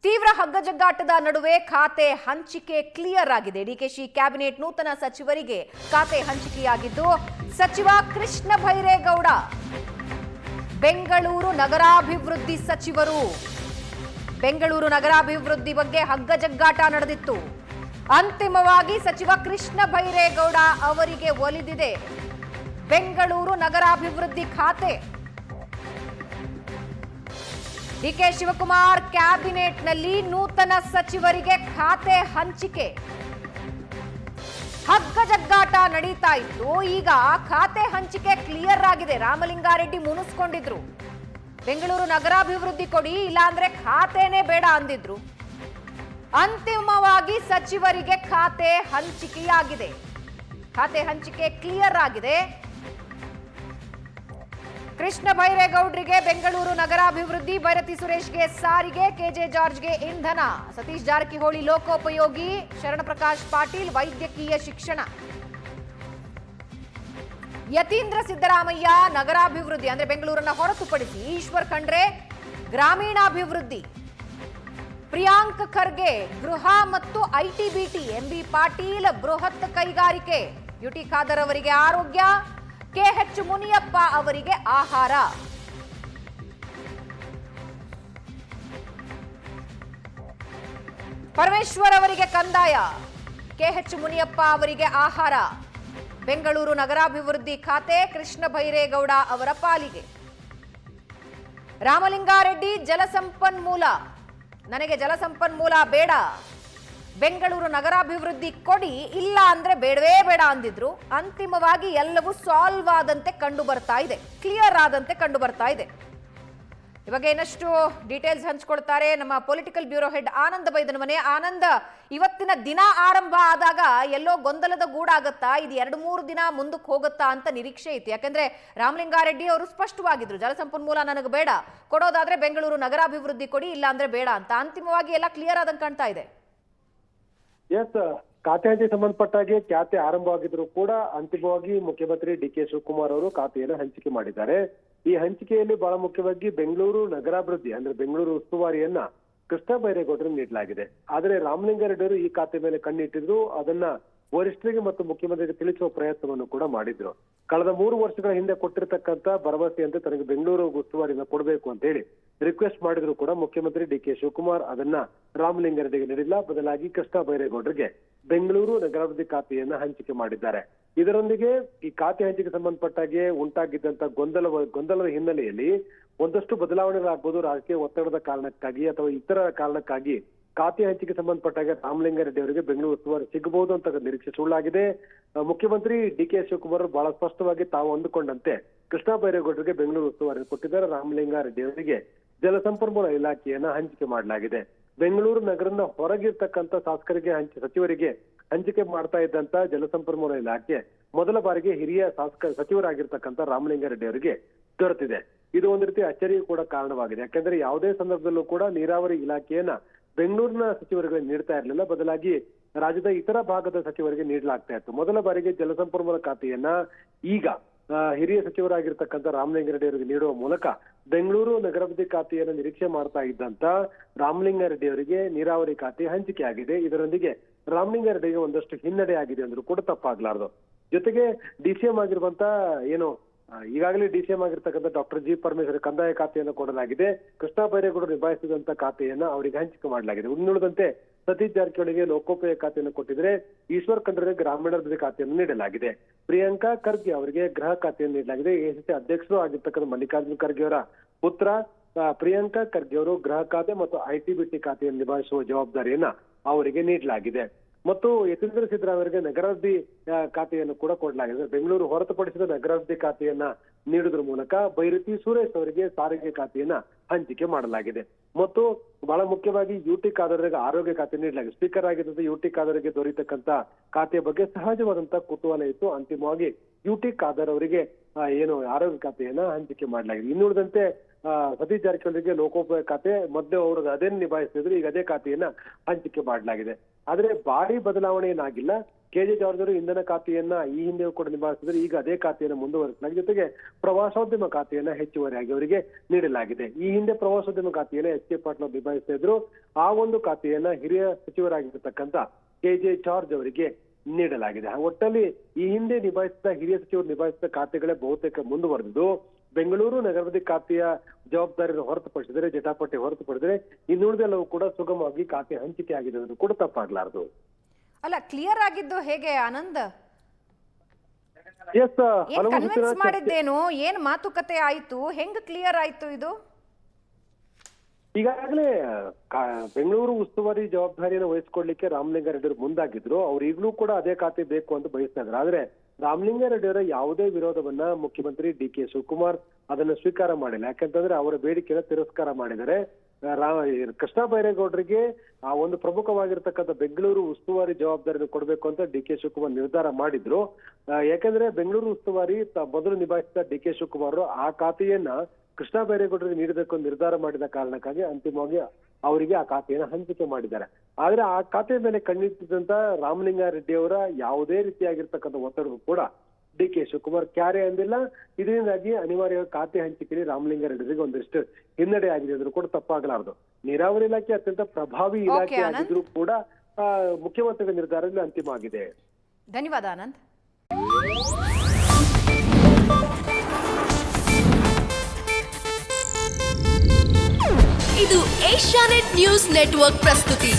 ತೀವ್ರ ಹಗ್ಗಜಗ್ಗಾಟದ ನಡುವೆ ಖಾತೆ ಹಂಚಿಕೆ ಕ್ಲಿಯರ್ ಆಗಿದೆ. ಡಿಕೆಶಿ ಕ್ಯಾಬಿನೆಟ್ ನೂತನ ಸಚಿವರಿಗೆ ಖಾತೆ ಹಂಚಿಕೆಯಾಗಿದ್ದು, ಸಚಿವ ಕೃಷ್ಣ ಬೈರೇಗೌಡ ಬೆಂಗಳೂರು ನಗರಾಭಿವೃದ್ಧಿ ಸಚಿವರು. ಬೆಂಗಳೂರು ನಗರಾಭಿವೃದ್ಧಿ ಬಗ್ಗೆ ಹಗ್ಗಜಗ್ಗಾಟ ನಡೆದಿತ್ತು. ಅಂತಿಮವಾಗಿ ಸಚಿವ ಕೃಷ್ಣ ಬೈರೇಗೌಡ ಅವರಿಗೆ ಒಲಿದಿದೆ ಬೆಂಗಳೂರು ನಗರಾಭಿವೃದ್ಧಿ ಖಾತೆ. ಡಿಕೆ ಶಿವಕುಮಾರ್ ಕ್ಯಾಬಿನೆಟ್ನಲ್ಲಿ ನೂತನ ಸಚಿವರಿಗೆ ಖಾತೆ ಹಂಚಿಕೆ. ಹಗ್ಗಜಗ್ಗಾಟ ನಡೀತಾ ಇತ್ತು, ಈಗ ಖಾತೆ ಹಂಚಿಕೆ ಕ್ಲಿಯರ್ ಆಗಿದೆ. ರಾಮಲಿಂಗಾರೆಡ್ಡಿ ಮುನಿಸ್ಕೊಂಡಿದ್ರು, ಬೆಂಗಳೂರು ನಗರಾಭಿವೃದ್ಧಿ ಕೊಡಿ, ಇಲ್ಲಾಂದ್ರೆ ಖಾತೆನೇ ಬೇಡ ಅಂದಿದ್ರು. ಅಂತಿಮವಾಗಿ ಸಚಿವರಿಗೆ ಖಾತೆ ಹಂಚಿಕೆಯಾಗಿದೆ. ಖಾತೆ ಹಂಚಿಕೆ ಕ್ಲಿಯರ್ ಆಗಿದೆ. ಕೃಷ್ಣ ಬೈರೇಗೌಡರಿಗೆ ಬೆಂಗಳೂರು ನಗರಾಭಿವೃದ್ಧಿ, ಭೈರತಿ ಸುರೇಶ್ಗೆ ಸಾರಿಗೆ, ಕೆಜೆ ಜಾರ್ಜ್ಗೆ ಇಂಧನ, ಸತೀಶ್ ಜಾರಕಿಹೊಳಿ ಲೋಕೋಪಯೋಗಿ, ಶರಣಪ್ರಕಾಶ್ ಪಾಟೀಲ್ ವೈದ್ಯಕೀಯ ಶಿಕ್ಷಣ, ಯತೀಂದ್ರ ಸಿದ್ದರಾಮಯ್ಯ ನಗರಾಭಿವೃದ್ಧಿ ಅಂದ್ರೆ ಬೆಂಗಳೂರನ್ನ ಹೊರತುಪಡಿಸಿ, ಈಶ್ವರ್ ಖಂಡ್ರೆ ಗ್ರಾಮೀಣಾಭಿವೃದ್ಧಿ, ಪ್ರಿಯಾಂಕ್ ಖರ್ಗೆ ಗೃಹ ಮತ್ತು ಐಟಿ-ಬಿಟಿ, ಎಂಬಿ ಪಾಟೀಲ್ ಬೃಹತ್ ಕೈಗಾರಿಕೆ, ಯುಟಿ ಖಾದರ್ ಅವರಿಗೆ ಆರೋಗ್ಯ, ಕೆಎಚ್ ಮುನಿಯಪ್ಪ ಅವರಿಗೆ ಆಹಾರ. ಪರಮೇಶ್ವರ್ ಅವರಿಗೆ ಕಂದಾಯ, ಕೆಎಚ್ ಮುನಿಯಪ್ಪ ಅವರಿಗೆ ಆಹಾರ. ಬೆಂಗಳೂರು ನಗರಾಭಿವೃದ್ಧಿ ಖಾತೆ ಕೃಷ್ಣ ಬೈರೇಗೌಡ ಅವರ ಪಾಲಿಗೆ. ರಾಮಲಿಂಗಾರೆಡ್ಡಿ ಜಲಸಂಪನ್ಮೂಲ, ನನಗೆ ಜಲಸಂಪನ್ಮೂಲ ಬೇಡ, ಬೆಂಗಳೂರು ನಗರಾಭಿವೃದ್ಧಿ ಕೊಡಿ, ಇಲ್ಲ ಅಂದ್ರೆ ಬೇಡವೇ ಬೇಡ ಅಂದಿದ್ರು. ಅಂತಿಮವಾಗಿ ಎಲ್ಲವೂ ಸಾಲ್ವ್ ಆದಂತೆ ಕಂಡು ಬರ್ತಾ ಇದೆ, ಕ್ಲಿಯರ್ ಆದಂತೆ ಕಂಡು ಬರ್ತಾ ಇದೆ. ಇವಾಗ ಇನ್ನಷ್ಟು ಡೀಟೇಲ್ಸ್ ಹಂಚ್ಕೊಳ್ತಾರೆ ನಮ್ಮ political bureau head Anand Baidanamane. Anand, ಇವತ್ತಿನ ದಿನ ಆರಂಭ ಆದಾಗ ಎಲ್ಲೋ ಗೊಂದಲದ ಗೂಡಾಗತ್ತಾ, ಇದು 2-3 ದಿನ ಮುಂದಕ್ಕೆ ಹೋಗುತ್ತಾ ಅಂತ ನಿರೀಕ್ಷೆ ಇತ್ತು. ಯಾಕಂದ್ರೆ ರಾಮಲಿಂಗಾರೆಡ್ಡಿ ಅವರು ಸ್ಪಷ್ಟವಾಗಿದ್ರು, ಜಲಸಂಪನ್ಮೂಲ ನನಗೆ ಬೇಡ, ಕೊಡೋದಾದ್ರೆ ಬೆಂಗಳೂರು ನಗರಾಭಿವೃದ್ಧಿ ಕೊಡಿ, ಇಲ್ಲ ಅಂದ್ರೆ ಬೇಡ ಅಂತ. ಅಂತಿಮವಾಗಿ ಎಲ್ಲ ಕ್ಲಿಯರ್ ಆದಂಗೆ ಕಾಣ್ತಾ ಇದೆ. ಎಸ್, ಖಾತೆ ಹಂಚಿಕೆ ಸಂಬಂಧಪಟ್ಟಾಗೆ ಖಾತೆ ಆರಂಭವಾಗಿದ್ರು ಕೂಡ ಅಂತಿಮವಾಗಿ ಮುಖ್ಯಮಂತ್ರಿ ಡಿಕೆ ಶಿವಕುಮಾರ್ ಅವರು ಖಾತೆಯನ್ನು ಹಂಚಿಕೆ ಮಾಡಿದ್ದಾರೆ. ಈ ಹಂಚಿಕೆಯಲ್ಲಿ ಬಹಳ ಮುಖ್ಯವಾಗಿ ಬೆಂಗಳೂರು ನಗರಾಭಿವೃದ್ಧಿ ಅಂದ್ರೆ ಬೆಂಗಳೂರು ಉಸ್ತುವಾರಿಯನ್ನ ಕೃಷ್ಣ ಬೈರೇಗೌಡರಿಗೆ ನೀಡಲಾಗಿದೆ. ಆದರೆ ರಾಮಲಿಂಗಾರೆಡ್ಡಿ ಅವರು ಈ ಖಾತೆ ಮೇಲೆ ಕಣ್ಣಿಟ್ಟಿದ್ರು, ಅದನ್ನ ವರಿಷ್ಠರಿಗೆ ಮತ್ತು ಮುಖ್ಯಮಂತ್ರಿಗೆ ತಿಳಿಸುವ ಪ್ರಯತ್ನವನ್ನು ಕೂಡ ಮಾಡಿದ್ರು. ಕಳೆದ 3 ವರ್ಷಗಳ ಹಿಂದೆ ಕೊಟ್ಟಿರ್ತಕ್ಕಂಥ ಭರವಸೆಯಂತೆ ತನಗೆ ಬೆಂಗಳೂರು ಉಸ್ತುವಾರಿನ ಕೊಡಬೇಕು ಅಂತ ಹೇಳಿ ರಿಕ್ವೆಸ್ಟ್ ಮಾಡಿದ್ರು ಕೂಡ ಮುಖ್ಯಮಂತ್ರಿ ಡಿಕೆ ಶಿವಕುಮಾರ್ ಅದನ್ನ ರಾಮಲಿಂಗಾರೆಡ್ಡಿಗೆ ನೀಡಿಲ್ಲ, ಬದಲಾಗಿ ಕೃಷ್ಣ ಬೈರೇಗೌಡರಿಗೆ ಬೆಂಗಳೂರು ನಗರಾಭಿವೃದ್ಧಿ ಖಾತೆಯನ್ನ ಹಂಚಿಕೆ ಮಾಡಿದ್ದಾರೆ. ಇದರೊಂದಿಗೆ ಈ ಖಾತೆ ಹಂಚಿಕೆ ಸಂಬಂಧಪಟ್ಟಾಗೆ ಉಂಟಾಗಿದ್ದಂತ ಗೊಂದಲದ ಹಿನ್ನೆಲೆಯಲ್ಲಿ ಒಂದಷ್ಟು ಬದಲಾವಣೆಗಳಾಗಬಹುದು. ರಾಜಕೀಯ ಒತ್ತಡದ ಕಾರಣಕ್ಕಾಗಿ ಅಥವಾ ಇತರ ಕಾರಣಕ್ಕಾಗಿ ಖಾತೆ ಹಂಚಿಕೆ ಸಂಬಂಧಪಟ್ಟಾಗ ರಾಮಲಿಂಗಾರೆಡ್ಡಿ ಅವರಿಗೆ ಬೆಂಗಳೂರು ಉಸ್ತುವಾರಿ ಸಿಗಬಹುದು ಅಂತ ನಿರೀಕ್ಷೆ ಸುಳ್ಳಾಗಿದೆ. ಮುಖ್ಯಮಂತ್ರಿ ಡಿಕೆ ಶಿವಕುಮಾರ್ ಬಹಳ ಸ್ಪಷ್ಟವಾಗಿ ತಾವು ಅಂದುಕೊಂಡಂತೆ ಕೃಷ್ಣ ಬೈರೇಗೌಡರಿಗೆ ಬೆಂಗಳೂರು ಉಸ್ತುವಾರಿ ಕೊಟ್ಟಿದ್ದಾರೆ. ರಾಮಲಿಂಗಾರೆಡ್ಡಿ ಅವರಿಗೆ ಜಲಸಂಪನ್ಮೂಲ ಇಲಾಖೆಯನ್ನ ಹಂಚಿಕೆ ಮಾಡಲಾಗಿದೆ. ಬೆಂಗಳೂರು ನಗರದ ಹೊರಗಿರ್ತಕ್ಕಂಥ ಶಾಸಕರಿಗೆ ಸಚಿವರಿಗೆ ಹಂಚಿಕೆ ಮಾಡ್ತಾ ಇದ್ದಂತ ಜಲಸಂಪನ್ಮೂಲ ಇಲಾಖೆ ಮೊದಲ ಬಾರಿಗೆ ಹಿರಿಯ ಸಚಿವರಾಗಿರ್ತಕ್ಕಂಥ ರಾಮಲಿಂಗಾರೆಡ್ಡಿ ಅವರಿಗೆ ದೊರೆತಿದೆ. ಇದು ಒಂದು ರೀತಿ ಅಚ್ಚರಿಗೂ ಕೂಡ ಕಾರಣವಾಗಿದೆ. ಯಾಕಂದ್ರೆ ಯಾವುದೇ ಸಂದರ್ಭದಲ್ಲೂ ಕೂಡ ನೀರಾವರಿ ಇಲಾಖೆಯನ್ನ ಬೆಂಗಳೂರಿನ ಸಚಿವರಿಗೆ ನೀಡ್ತಾ ಇರಲಿಲ್ಲ, ಬದಲಾಗಿ ರಾಜ್ಯದ ಇತರ ಭಾಗದ ಸಚಿವರಿಗೆ ನೀಡಲಾಗ್ತಾ ಇತ್ತು. ಮೊದಲ ಬಾರಿಗೆ ಜಲಸಂಪನ್ಮೂಲ ಖಾತೆಯನ್ನ ಈಗ ಹಿರಿಯ ಸಚಿವರಾಗಿರ್ತಕ್ಕಂಥ ರಾಮಲಿಂಗಾರೆಡ್ಡಿ ಅವರಿಗೆ ನೀಡುವ ಮೂಲಕ ಬೆಂಗಳೂರು ನಗರಾಭಿವೃದ್ಧಿ ಖಾತೆಯನ್ನು ನಿರೀಕ್ಷೆ ಮಾಡ್ತಾ ಇದ್ದಂತ ರಾಮಲಿಂಗಾರೆಡ್ಡಿ ಅವರಿಗೆ ನೀರಾವರಿ ಖಾತೆ ಹಂಚಿಕೆ ಆಗಿದೆ. ಇದರೊಂದಿಗೆ ರಾಮಲಿಂಗಾರೆಡ್ಡಿಗೆ ಒಂದಷ್ಟು ಹಿನ್ನಡೆ ಆಗಿದೆ ಅಂದ್ರೂ ಕೂಡ ತಪ್ಪಾಗ್ಲಾರ್ದು. ಜೊತೆಗೆ ಡಿಸಿಎಂ ಆಗಿರುವಂತ ಈಗಾಗಲೇ ಡಿಸಿಎಂ ಆಗಿರ್ತಕ್ಕಂಥ ಡಾಕ್ಟರ್ ಜಿ ಪರಮೇಶ್ವರ್ ಕಂದಾಯ ಖಾತೆಯನ್ನು ಕೊಡಲಾಗಿದೆ. ಕೃಷ್ಣ ಬೈರೇಗೌಡರು ನಿಭಾಯಿಸಿದಂತ ಖಾತೆಯನ್ನ ಅವರಿಗೆ ಹಂಚಿಕೆ ಮಾಡಲಾಗಿದೆ. ಇನ್ನುಳಿದಂತೆ ಸತೀಶ್ ಜಾರಕಿಹೊಳಿಗೆ ಲೋಕೋಪಯೋಗಿ ಖಾತೆಯನ್ನು ಕೊಟ್ಟಿದ್ರೆ, ಈಶ್ವರ್ ಖಂಡ್ರೆ ಗ್ರಾಮೀಣಾಭಿವೃದ್ಧಿ ಖಾತೆಯನ್ನು ನೀಡಲಾಗಿದೆ. ಪ್ರಿಯಾಂಕಾ ಖರ್ಗೆ ಅವರಿಗೆ ಗೃಹ ಖಾತೆಯನ್ನು ನೀಡಲಾಗಿದೆ. ಎಸಿಸಿ ಅಧ್ಯಕ್ಷರು ಆಗಿರ್ತಕ್ಕಂಥ ಮಲ್ಲಿಕಾರ್ಜುನ ಖರ್ಗೆ ಅವರ ಪುತ್ರ ಪ್ರಿಯಾಂಕಾ ಖರ್ಗೆ ಅವರು ಗೃಹ ಖಾತೆ ಮತ್ತು ಐಟಿ-ಬಿಟಿ ಖಾತೆಯನ್ನು ನಿಭಾಯಿಸುವ ಜವಾಬ್ದಾರಿಯನ್ನ ಅವರಿಗೆ ನೀಡಲಾಗಿದೆ. ಮತ್ತು ಯತೀಂದ್ರ ಸಿದ್ದರಾಮಯ್ಯಗೆ ನಗರಾಭಿವೃದ್ಧಿ ಖಾತೆಯನ್ನು ಕೂಡ ಕೊಡಲಾಗಿದೆ. ಬೆಂಗಳೂರು ಹೊರತುಪಡಿಸಿದ ನಗರಾಭಿವೃದ್ಧಿ ಖಾತೆಯನ್ನ ನೀಡುವುದರ ಮೂಲಕ ಭೈರತಿ ಸುರೇಶ್ ಅವರಿಗೆ ಸಾರಿಗೆ ಖಾತೆಯನ್ನ ಹಂಚಿಕೆ ಮಾಡಲಾಗಿದೆ. ಮತ್ತು ಬಹಳ ಮುಖ್ಯವಾಗಿ ಯುಟಿ ಖಾದರ್ಗೆ ಆರೋಗ್ಯ ಖಾತೆ ನೀಡಲಾಗಿದೆ. ಸ್ಪೀಕರ್ ಆಗಿದ್ದಂತ ಯುಟಿ ಖಾದರ್ಗೆ ದೊರೆಯತಕ್ಕಂತ ಖಾತೆಯ ಬಗ್ಗೆ ಸಹಜವಾದಂತಹ ಕುತೂಹಲ ಇತ್ತು. ಅಂತಿಮವಾಗಿ ಯುಟಿ ಖಾದರ್ ಅವರಿಗೆ ಆರೋಗ್ಯ ಖಾತೆಯನ್ನ ಹಂಚಿಕೆ ಮಾಡಲಾಗಿದೆ. ಇನ್ನುಳಿದಂತೆ ಸತೀಶ್ ಜಾರಕಿಹೊಳಿಗೆ ಲೋಕೋಪಯೋಗಿ ಖಾತೆ ಮೊದಲು ಅವರು ಅದೇನು ನಿಭಾಯಿಸ್ತಿದ್ರು, ಈಗ ಅದೇ ಖಾತೆಯನ್ನ ಹಂಚಿಕೆ ಮಾಡಲಾಗಿದೆ. ಆದ್ರೆ ಭಾರಿ ಬದಲಾವಣೆ ಏನಾಗಿಲ್ಲ. ಕೆಜೆ ಜಾರ್ಜ್ ಅವರು ಇಂಧನ ಖಾತೆಯನ್ನ ಈ ಹಿಂದೆ ಕೂಡ ನಿಭಾಯಿಸಿದ್ರೆ, ಈಗ ಅದೇ ಖಾತೆಯನ್ನು ಮುಂದುವರಿಸಲಾಗಿದೆ. ಜೊತೆಗೆ ಪ್ರವಾಸೋದ್ಯಮ ಖಾತೆಯನ್ನ ಹೆಚ್ಚುವರಿಯಾಗಿ ಅವರಿಗೆ ನೀಡಲಾಗಿದೆ. ಈ ಹಿಂದೆ ಪ್ರವಾಸೋದ್ಯಮ ಖಾತೆಯನ್ನ ಎಚ್ ಕೆ ಪಾಟೀಲ್ ಅವರು ನಿಭಾಯಿಸ್ತಾ ಇದ್ರು. ಆ ಒಂದು ಖಾತೆಯನ್ನ ಹಿರಿಯ ಸಚಿವರಾಗಿರ್ತಕ್ಕಂಥ ಕೆಜೆ ಜಾರ್ಜ್ ಅವರಿಗೆ ನೀಡಲಾಗಿದೆ. ಒಟ್ಟಲ್ಲಿ ಈ ಹಿಂದೆ ನಿಭಾಯಿಸಿದ ಹಿರಿಯ ಸಚಿವರು ನಿಭಾಯಿಸಿದ ಖಾತೆಗಳೇ ಬಹುತೇಕ ಮುಂದುವರೆದಿದ್ದು, ಬೆಂಗಳೂರು ನಗರಾಭಿವೃದ್ಧಿ ಖಾತೆಯ ಜವಾಬ್ದಾರಿಯನ್ನು ಹೊರತುಪಡಿಸಿದರೆ, ಜಟಾಪಟಿ ಹೊರತುಪಡಿಸಿದರೆ ಇನ್ನುಳಿದೆಲ್ಲವೂ ಕೂಡ ಸುಗಮವಾಗಿ ಖಾತೆ ಹಂಚಿಕೆ ಆಗಿದೆ ಅನ್ನೋದು ಕೂಡ ತಪ್ಪಾಗಲಾರದು. ಅಲ್ಲ, ಕ್ಲಿಯರ್ ಆಗಿದ್ದು ಹೇಗೆ ಆನಂದ್? S, convince ಮಾಡಿದ್ದೇನು? ಏನ್ ಮಾತುಕತೆ ಆಯ್ತು? ಹೆಂಗ್ ಕ್ಲಿಯರ್ ಆಯ್ತು ಇದು? ಈಗಾಗಲೇ ಬೆಂಗಳೂರು ಉಸ್ತುವಾರಿ ಜವಾಬ್ದಾರಿಯನ್ನು ವಹಿಸಿಕೊಡ್ಲಿಕ್ಕೆ ರಾಮಲಿಂಗಾರೆಡ್ಡಿ ಮುಂದಾಗಿದ್ರು. ಅವ್ರು ಈಗಲೂ ಕೂಡ ಅದೇ ಖಾತೆ ಬೇಕು ಅಂತ ಬಯಸ್ತಾ ಇದ್ರು. ಆದ್ರೆ ರಾಮಲಿಂಗಾರೆಡ್ಡಿ ಅವರ ಯಾವುದೇ ವಿರೋಧವನ್ನ ಮುಖ್ಯಮಂತ್ರಿ ಡಿ ಕೆ ಶಿವಕುಮಾರ್ ಅದನ್ನ ಸ್ವೀಕಾರ ಮಾಡಿಲ್ಲ. ಯಾಕಂತಂದ್ರೆ ಅವರ ಬೇಡಿಕೆಯನ್ನು ತಿರಸ್ಕಾರ ಮಾಡಿದ್ದಾರೆ. ಕೃಷ್ಣ ಬೈರೇಗೌಡರಿಗೆ ಆ ಒಂದು ಪ್ರಮುಖವಾಗಿರ್ತಕ್ಕಂಥ ಬೆಂಗಳೂರು ಉಸ್ತುವಾರಿ ಜವಾಬ್ದಾರಿಯನ್ನು ಕೊಡಬೇಕು ಅಂತ ಡಿ ಕೆ ಶಿವಕುಮಾರ್ ನಿರ್ಧಾರ ಮಾಡಿದ್ರು. ಯಾಕಂದ್ರೆ ಬೆಂಗಳೂರು ಉಸ್ತುವಾರಿ ಮೊದಲು ನಿಭಾಯಿಸಿದ ಡಿ ಕೆ ಶಿವಕುಮಾರ್ ಆ ಖಾತೆಯನ್ನ ಕೃಷ್ಣ ಬೈರೇಗೌಡರಿಗೆ ನೀಡಬೇಕು ಅಂತ ನಿರ್ಧಾರ ಮಾಡಿದ ಕಾರಣಕ್ಕಾಗಿ ಅಂತಿಮವಾಗಿ ಅವರಿಗೆ ಆ ಖಾತೆಯನ್ನು ಹಂಚಿಕೆ ಮಾಡಿದ್ದಾರೆ. ಆದ್ರೆ ಆ ಖಾತೆ ಮೇಲೆ ಕಣ್ಣಿಟ್ಟಿದ್ದಂತ ರಾಮಲಿಂಗಾರೆಡ್ಡಿ ಅವರ ಯಾವುದೇ ರೀತಿಯಾಗಿರ್ತಕ್ಕಂಥ ಒತ್ತಡವು ಕೂಡ ಡಿ ಕೆ ಶಿವಕುಮಾರ್ ಕ್ಯಾರೆ ಅಂದಿಲ್ಲ. ಇದರಿಂದಾಗಿ ಅನಿವಾರ್ಯ ಖಾತೆ ಹಂಚಿಕೆಯಲ್ಲಿ ರಾಮಲಿಂಗಾರೆಡ್ಡಿಗೆ ಒಂದಿಷ್ಟು ಹಿನ್ನಡೆ ಆಗಿದೆ ಅಂದ್ರೂ ಕೂಡ ತಪ್ಪಾಗಲಾರದು. ನೀರಾವರಿ ಇಲಾಖೆ ಅತ್ಯಂತ ಪ್ರಭಾವಿ ಇಲಾಖೆ ಆಗಿದ್ರು ಕೂಡ ಮುಖ್ಯಮಂತ್ರಿಗಳ ನಿರ್ಧಾರದಲ್ಲಿ ಅಂತಿಮ ಆಗಿದೆ. ಧನ್ಯವಾದ ಆನಂದ್. ಇದು ಏಷ್ಯಾನೆಟ್ ನ್ಯೂಸ್ ನೆಟ್ವರ್ಕ್ ಪ್ರಸ್ತುತಿ.